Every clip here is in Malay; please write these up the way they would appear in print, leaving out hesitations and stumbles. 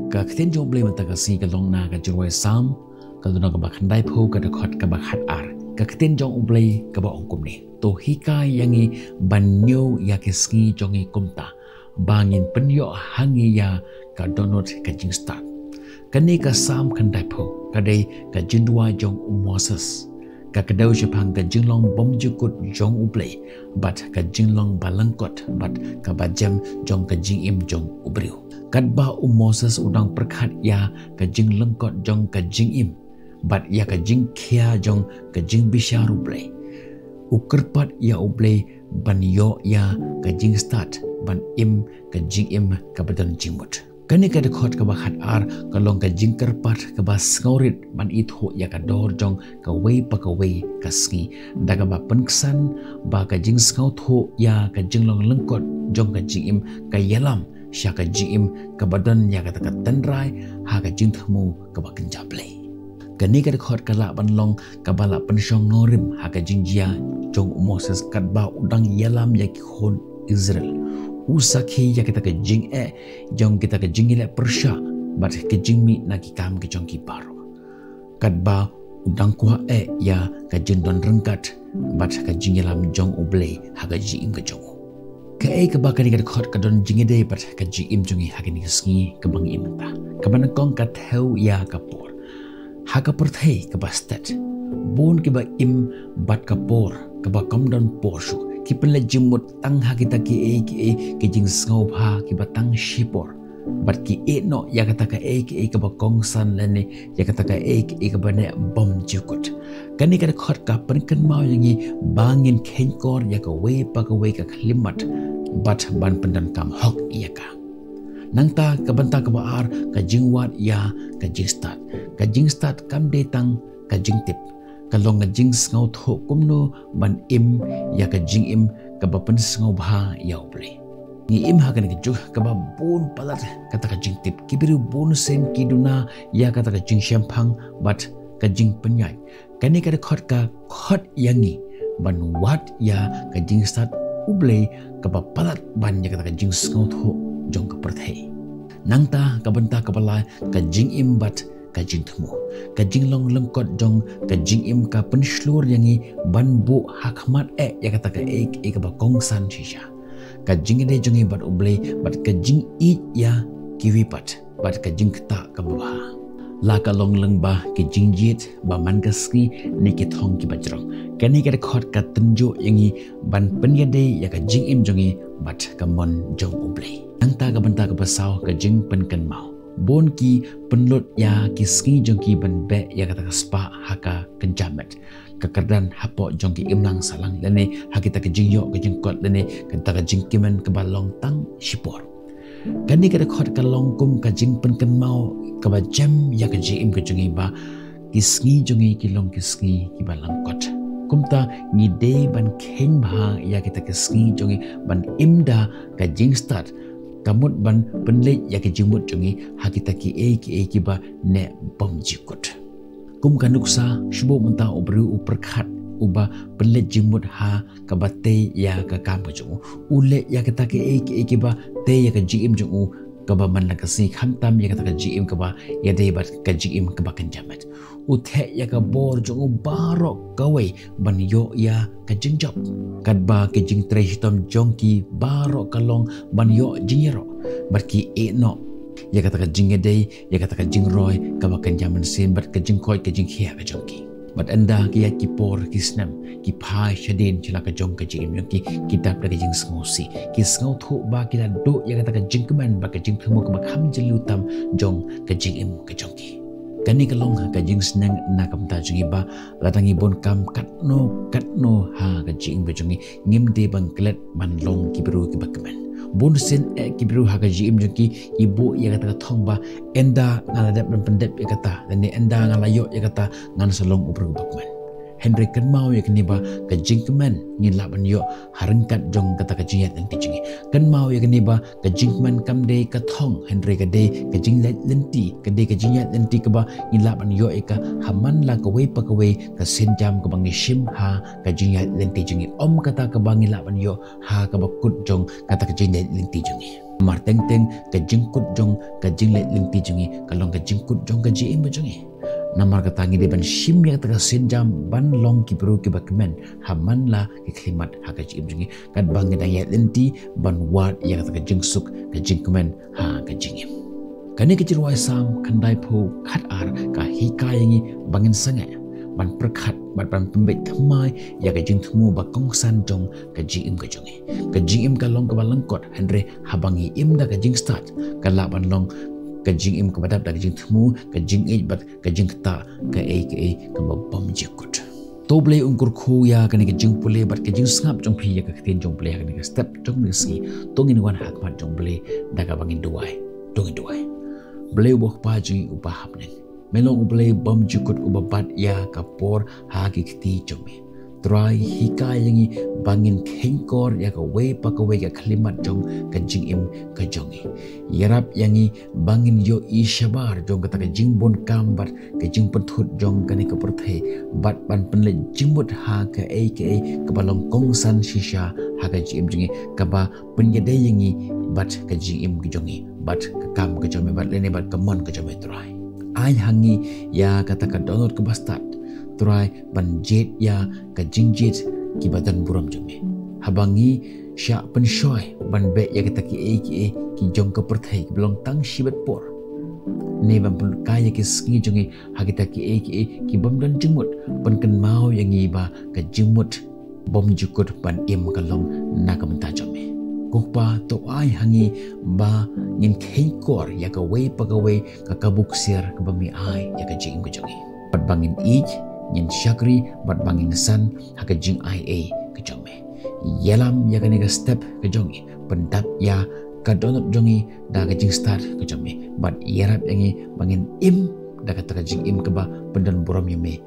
ka kten jong blame ta ka si ka long na ka jirwai sam ka duna ka bakhan dai pho ka khot ka bakhat ar ka kten jong blay ka ba ongkum ni to hika yangi banyo ya ke ski jongi kumta bangin penyo hangi ya ka donot ka jing start kani ka sam kan dai pho ka dai ka jindwa jong Moses ka kadau Jepang ka jinglong bom jukut jong ublay bat ka jinglong balangkot bat ka bajam jong ka jingim jong ubriu kat ba Moses udang perkhat ya ka jinglengkot jong ka jingim bat ya ka jing kia jong ka jing bisharu ublay ukerpat ya ublay ban yo ya ka jing start ban im ka jingim ka badan jingmut kani ka dekhot ka bakhat ar ka long ka jingker pat ka ba skaurit ban itho ya ka dor jong ka wei pa ka wei ka ski daga ba penksan ba ka jing skau tho ya ka jinglong lengkot jong ka jingim ka yalam sya ka jingim ka badan ya ka ta tenrai ha ka jing thmu ka ba kenjaplei kani ka dekhot ka la ban long ka bala pensyong norim ha ka jing jia jong Moses kat ba udang yalam ya ki khon Israel usakhi ya kita ke jing jong kita ke jing ile persya bat ke jing mi na ki kam ke jong ki paro kat ba udang kwa ya ka jing don rengkat bat ka jing lam jong ublay ha ka jing ke jong ka ke ba ka ni ka khot ka don jing de bat ka jing im jong ha ka ni ski ka bang im ta ka ban kong ka theu ya ka por ha ka por thei ka ba stat bon ke ba im bat ka por ka ba kam don por shu ki penle jimut tang ha kita ki jing ngau pha ki batang shipor bat ki no ya kata ka ka ba kongsan lene ya kata ka ka ba ne bom jukut kani ka khot ka penken mau yangi bangin khenkor ya ka we pa ka we ka khlimat bat ban pendan kam hok ya ka nangta ka banta ka ba ar ka jingwat ya ka jing start kam de tang ka jing tip kalong nga jing ngau tho kumno ban im ya ka jing im ka ba pen ngau bha ya uble ni im ha ka ni ju ka ba bon palat kata ka jing tip kibiru bon sem kiduna ya kata ka jing shampang bat ka jing penyai kani ka khot yangi ban wat ya ka jing start uble ka ba palat ban ya kata ka jing ngau tho jong ka perthei nangta ka banta ka bala ka jing im bat ka jing thmu ka jing long lengkot jong ka jing im ka penslur yangi ban bu hakmat ya kata ka ka ba kongsan shisha ka jing de jongi bat uble bat ka jing I ya kiwi pat bat ka jing ta ka ba la ka long leng ba ki jing jit ba man ka ski ni ki thong ki bajrong kani ka khot ka tunjo yangi ban penya de ya ka jing im jongi bat ka mon jong uble angta ka banta ka basau ka jing pen kan mau bon ki penlut ya ki ski jong ki ban be ya kata ka spa haka kenjamet kekerdan hapo jong ki imlang salang lene hakita ke jingyo ke jingkot lene kata ka jingkimen ke balong tang shipor kani ka khot ka longkum ka jing pen kan mau ka ba jam ya ka jing im ke jongi ba ki ski jongi ki long ki ski ki balang kot kumta ni de ban khen bha ya kita ke ski jongi ban imda ka jing start kamut ban penle ya ke jimut jongi hakita ki ki ba ne bom jikut kum kanuksa shubo menta ubru uperkhat uba penle jimut ha kabate ya ka kam ka jongu ule ya kita ki ba te ya ka jim jongu ka ba man la ka si khamtam ya ka jim ka ba ya de ba ka jim ka ba kan jamat uthe ya ka bor jongu barok kawe ban yo ya ka jingjop kad ba ke jing treshtom jongki barok kalong ban yo jingero barki no ya kata ka jingede ya kata ka jingroy ka ba kan jaman sin bat ka jingkoi ka jingkhia ka jongki bat anda ki ya ki por ki snam ki phai shadin chila ka jong ka jing ki kitab ka jing smosi ki snau thu ba ki la do ya kata ka jingkman ba ka jing thumo ka ba kham jilutam jong ka jing im ka jongki kani kalong ka jing snang na kam ta jungi ba latangi bon kam katno ha ka jing ba jungi ngim de bang klet ban long ki beru ki bakman bon sen ki beru ha ka jing jungi ibu ya kata thong ba enda ngala dap ban pendep ya kata dan enda ngala yo ya kata ngan solong ubru bakman Henry kan mau ya keniba ka jingkemen ngin laban yo harengkat jong kata ka jingyat yang tijingi kan mau ya keniba ka jingkemen kamde ka thong Henry ka de ka jinglet lenti ka de ka jingyat lenti ka ba ngin laban yo eka haman la ka we pa ka we ka senjam ka bangi shim ha ka jingyat lenti jingi om kata ka bangi laban yo ha ka bakut jong kata ka jingyat lenti jingi mar teng teng ka jingkut jong ka jinglet lenti jingi kalong ka jingkut jong ka jim jingi namar katangi de ban shim yang taka senjam ban long ki peru ki bakmen haman la ki klimat ha ka jim jingi kad bangi da ya lenti ban wat yang taka jingsuk ka jingkemen ha ka jingim kani ki jirwai sam kandai phu khat ar ka hikayangi bangin sangai ban perkhat ban pembet thamai ya ka jing thumu ba kongsan jong ka jim ka jongi ka jim ka long ka balangkot Henry habangi im da ka jing start ka la ban long ka jing im ka badap da ka jing thumu ka jing bat ka jing ta ka ka bam jikut to ble ungkur khu ya ka ni ka jing pule bat ka jing ngap jong phi ya ka tin jong ble ka ni ka step jong ni si tongin wan hak mat jong ble da ka bangin duai tongin duai ble bo pa ji upa hapnen melong ble bam jikut ubabat ya ka por ha ki kti jomi try hikayangi bangin khengkor ya ka we pa ka we ka khlimat jong ka jing im ka jongi yarap yangi bangin yo I shabar jong ka jing bon kambat ka jing penthut jong ka ni ka perthai bat ban penle jimut ha ka ka balong kongsan shisha ha ka jing jongi ka ba penyede yangi bat ka jing im ka jongi bat ka kam ka jomi bat lene bat ka mon ka jomi try ai hangi ya kata ka download ke bastat try ban jet ya ka jingjet ki badan buram jome habangi sya penshoy ban be ya kata ki jong ka perthai ki belong tang shibat por ne ban pun kaya ki sngi jongi ha kita ki bam dan jengmut ban kan mau yang iba ka jengmut bom jukut ban im kalong na ka menta jome Kupa to ai hangi ba ngin kor ya ka we pa ka we ka kabuksir ka bami ai ya ka jing ko jongi pat bangin ij ngin shakri bat bangin san ha ka jing ai ka jome yalam ya ka ni ka step ka jongi pendap ya ka donot jongi da ka jing start ka jome bat yarap yangi bangin im da ka ta jing im ka ba pendan buram yame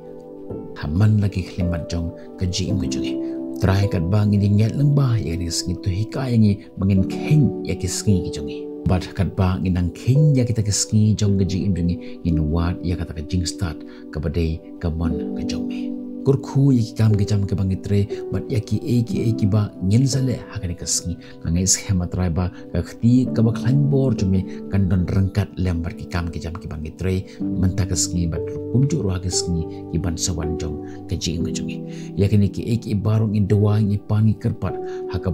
haman lagi khlimat jong ka jing ka jongi try kat bang ini nyat lembah ya ni sengi tu hikayangi bangin kheng ya ki sengi ki jongi bat kat bang inang kheng ya kita ki sengi jong ga jing jongi in wat ya kata ka jing start ka badai ka mon ka jongi kurkhu ya ki kam ki jam ka bang itre bat ya ki ba ngin sale ha ka ni ka sengi ngai schema try ba ka khti ka ba khlan bor jomi kan don rengkat lem bar ki kam ki jam ki bang itre menta ka sengi bat kumju ro ka sengi ki ban sawan jong ka jing ka jongi ya ki ni ki barung in doang i pangi kerpat ha ka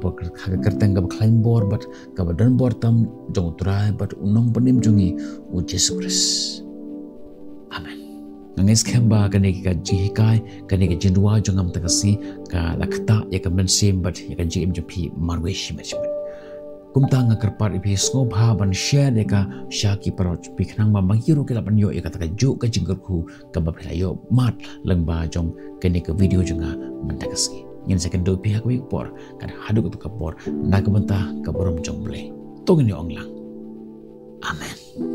kertang ka khlan bor bat ka ba don bor tam jong try bat unong penim jongi u Jesus Christ amen ngais khamba kane ka jihikai kane ka jindwa jongam takasi ka lakta ya ka mensim bat ya ka jim jopi marwe shimachman kumta nga kerpat ipi sngop ha ban share ya ka shaki parot pikhnang ma mangiru ke lapan yo ya ka ju ka jingkurku ka babla yo mat lengba jong kane ka video jonga mentakasi ngin second do pihak wi por kan hadu ka por na ka benta ka borom jong ble tongin yo onglang amen